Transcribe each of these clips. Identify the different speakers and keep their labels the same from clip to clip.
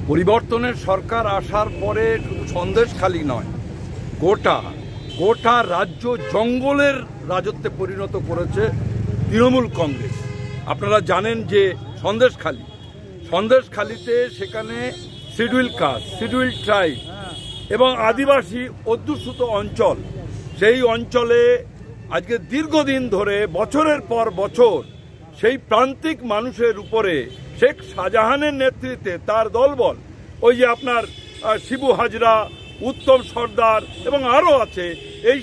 Speaker 1: পরিবর্তনের সরকার আসার পরে শুধু সন্দেশখালি নয়, গোটা রাজ্য জঙ্গলের রাজত্বে পরিণত করেছে তৃণমূল কংগ্রেস। আপনারা জানেন যে সন্দেশখালিতে সেখানে শিডিউল কাস্ট, শিডিউল ট্রাইব এবং আদিবাসী অধ্যুষিত অঞ্চল, সেই অঞ্চলে আজকে দীর্ঘদিন ধরে বছরের পর বছর সেই প্রান্তিক মানুষের উপরে শেখ শাহজাহানের নেতৃত্বে তার দলবল, ওই যে আপনার শিবু হাজরা, উত্তম সর্দার এবং আরও আছে, এই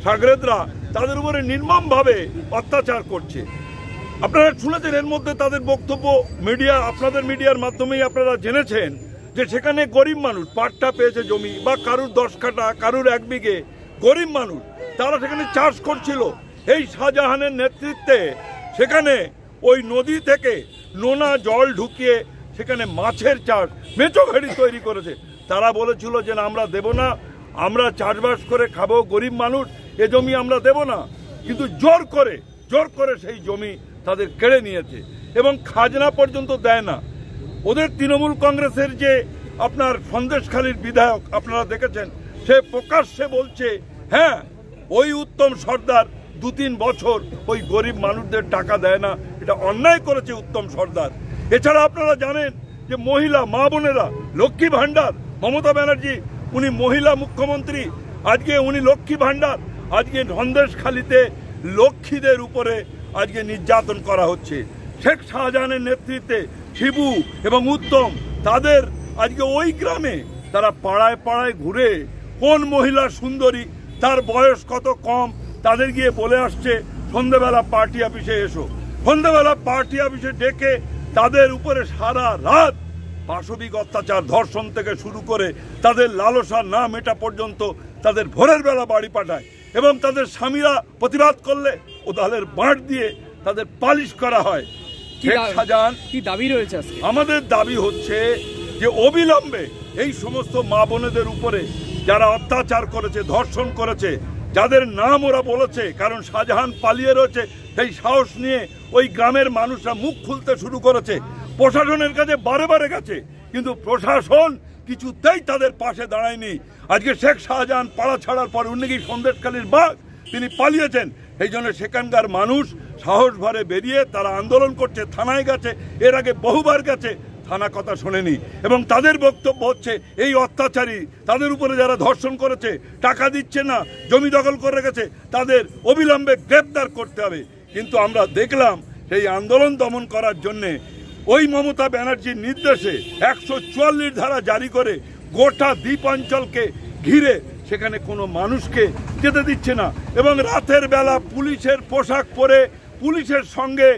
Speaker 1: সাগরেদরা তাদের উপরে নির্মমভাবে অত্যাচার করছে। আপনারা শুনেছেন, এর মধ্যে তাদের বক্তব্য আপনাদের মিডিয়ার মাধ্যমেই আপনারা জেনেছেন যে সেখানে গরিব মানুষ পাট্টা পেয়েছে জমি, বা কারুর 10 কাঠা, কারুর 1 বিঘে, গরিব মানুষ তারা সেখানে চাষ করছিল। এই শাহজাহানের নেতৃত্বে সেখানে ওই নদী থেকে নোনা জল ঢুকিয়ে সেখানে মাছের চাষ, মেচোঘাড়ি তৈরি করেছে। তারা বলেছিল যে না, আমরা দেব না, আমরা চাষবাস করে খাবো, গরিব মানুষ, এ জমি আমরা দেব না। কিন্তু জোর করে সেই জমি তাদের কেড়ে নিয়েছে এবং খাজনা পর্যন্ত দেয় না। ওদের তৃণমূল কংগ্রেসের যে আপনার সন্দেশখালীর বিধায়ক আপনারা দেখেছেন, সে প্রকাশ্যে বলছে হ্যাঁ, ওই উত্তম সর্দার 2-3 বছর ওই গরিব মানুষদের টাকা দেয় না, এটা অন্যায় করেছে উত্তম সর্দার। এছাড়া আপনারা জানেন যে মহিলা মা বোনেরা লক্ষ্মী ভান্ডার, মমতা ব্যানার্জি উনি মহিলা মুখ্যমন্ত্রী, আজকে উনি লক্ষ্মী ভান্ডার, আজকে সন্দেশখালীতে লক্ষ্মীদের উপরে আজকে নির্যাতন করা হচ্ছে। শেখ শাহজাহানের নেতৃত্বে শিবু এবং উত্তম তাদের আজকে ওই গ্রামে তারা পাড়ায় পাড়ায় ঘুরে কোন মহিলা সুন্দরী, তার বয়স কত কম, তাদের গিয়ে বলে আসছে সন্ধ্যেবেলা পার্টি অফিসে এসো। সন্ধ্যেবেলা পার্টি অফিসে ডেকে তাদের উপরে সারা রাত পাশবিক অত্যাচার, ধর্ষণ থেকে শুরু করে তাদের লালসা না মেটা পর্যন্ত তাদের ভোরের বেলা বাড়ি পাঠায় এবং তাদের স্বামীরা প্রতিবাদ করলে ওদালের বাঁট দিয়ে তাদের পালিশ করা হয়।
Speaker 2: কি দাবি রয়েছে?
Speaker 1: আমাদের দাবি হচ্ছে যে অবিলম্বে এই সমস্ত মা বোনেদের উপরে যারা অত্যাচার করেছে, ধর্ষণ করেছে, যাদের নাম ওরা বলেছে, কারণ শাহজাহান পালিয়ে রয়েছে, সেই সাহস নিয়ে ওই গ্রামের মানুষরা মুখ খুলতে শুরু করেছে। প্রশাসনের কাছে বারে গেছে, কিন্তু প্রশাসন কিছুতেই তাদের পাশে দাঁড়ায়নি। আজকে শেখ শাহজাহান পাড়া ছাড়ার পর উনি কি সন্দেশখালীর বাঘ, তিনি পালিয়েছেন। এই জন্য সেখানকার মানুষ সাহস ভরে বেরিয়ে তারা আন্দোলন করছে, থানায় গেছে, এর আগে বহুবার গেছে, থানা কথা শোনেনি। এবং তাদের বক্তব্য হচ্ছে এই অত্যাচারী, তাদের উপরে যারা ধর্ষণ করেছে, টাকা দিচ্ছে না, জমি দখল করে রেখেছে, তাদের অবিলম্বে গ্রেপ্তার করতে হবে। কিন্তু আমরা দেখলাম সেই আন্দোলন দমন করার জন্যে ওই মমতা ব্যানার্জির নির্দেশে 144 ধারা জারি করে গোটা দ্বীপাঞ্চলকে ঘিরে সেখানে কোনো মানুষকে যেতে দিচ্ছে না। এবং রাতের বেলা পুলিশের পোশাক পরে পুলিশের সঙ্গে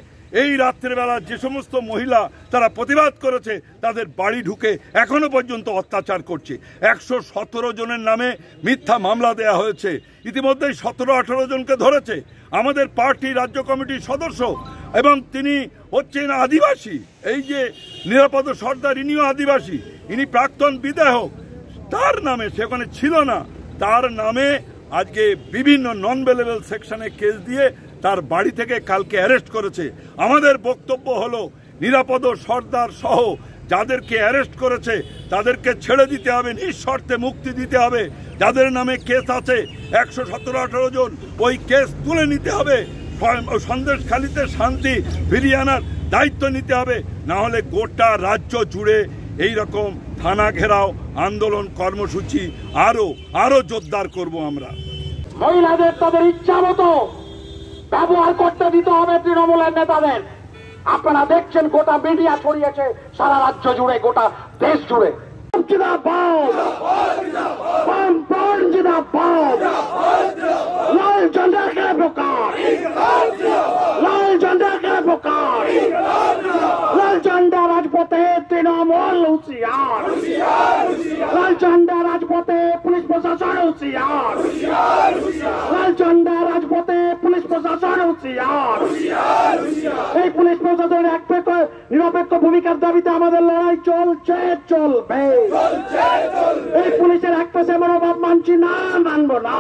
Speaker 1: এই রাত্রের বেলা যে সমস্ত মহিলা তারা প্রতিবাদ করেছে তাদের বাড়ি ঢুকে এখনো পর্যন্ত অত্যাচার করছে। 117 জনের নামে মিথ্যা মামলা দেয়া হয়েছে, ইতিমধ্যেই 17-18 জনকে ধরেছে। আমাদের পার্টি রাজ্য কমিটির সদস্য এবং তিনি হচ্ছেন আদিবাসী, এই যে নিরাপদ সর্দার, ইনিও আদিবাসী, ইনি প্রাক্তন বিধায়ক, তার নামে, সেখানে ছিল না, তার নামে আজকে বিভিন্ন নন বেলেবল সেকশনে কেস দিয়ে তার বাড়ি থেকে কালকে অ্যারেস্ট করেছে। আমাদের বক্তব্য হলো নিরাপদ সর্দার সহ যাদেরকে অ্যারেস্ট করেছে তাদেরকে ছেড়ে দিতে হবে, নিঃশর্তে মুক্তি দিতে হবে। যাদের নামে কেস আছে 117-18 জন, ওই কেস তুলে নিতে হবে। সন্দেশখালীতে শান্তি ফিরিয়ে আনার দায়িত্ব নিতে হবে, না হলে গোটা রাজ্য জুড়ে এই রকম থানা ঘেরাও আন্দোলন কর্মসূচি আরো জোরদার করব আমরা।
Speaker 3: মহিলাদের তাদের ইচ্ছা মতো ব্যবহার করতে দিতে হবে তৃণমূলের নেতাদের। আপনারা দেখছেন গোটা মিডিয়া ছড়িয়েছে সারা রাজ্য জুড়ে, গোটা দেশ জুড়ে। লাল ঝান্ডা কে প্রকার, লাল ঝান্ডা কে প্রকার, লাল ঝান্ডা রাজপথে তৃণমূল হুঁশিয়ার, লাল ঝান্ডা রাজপথে পুলিশ প্রশাসন হুঁশিয়ার, লাল ঝান্ডা রাজপথে পুলিশ প্রশাসন হুঁশিয়ার। এই পুলিশ প্রশাসনের নিরপেক্ষ ভূমিকার দাবিতে আমাদের লড়াই চলছে, চলবে। এই পুলিশের এক পাশে মনোভাব মানছি না, মানব না।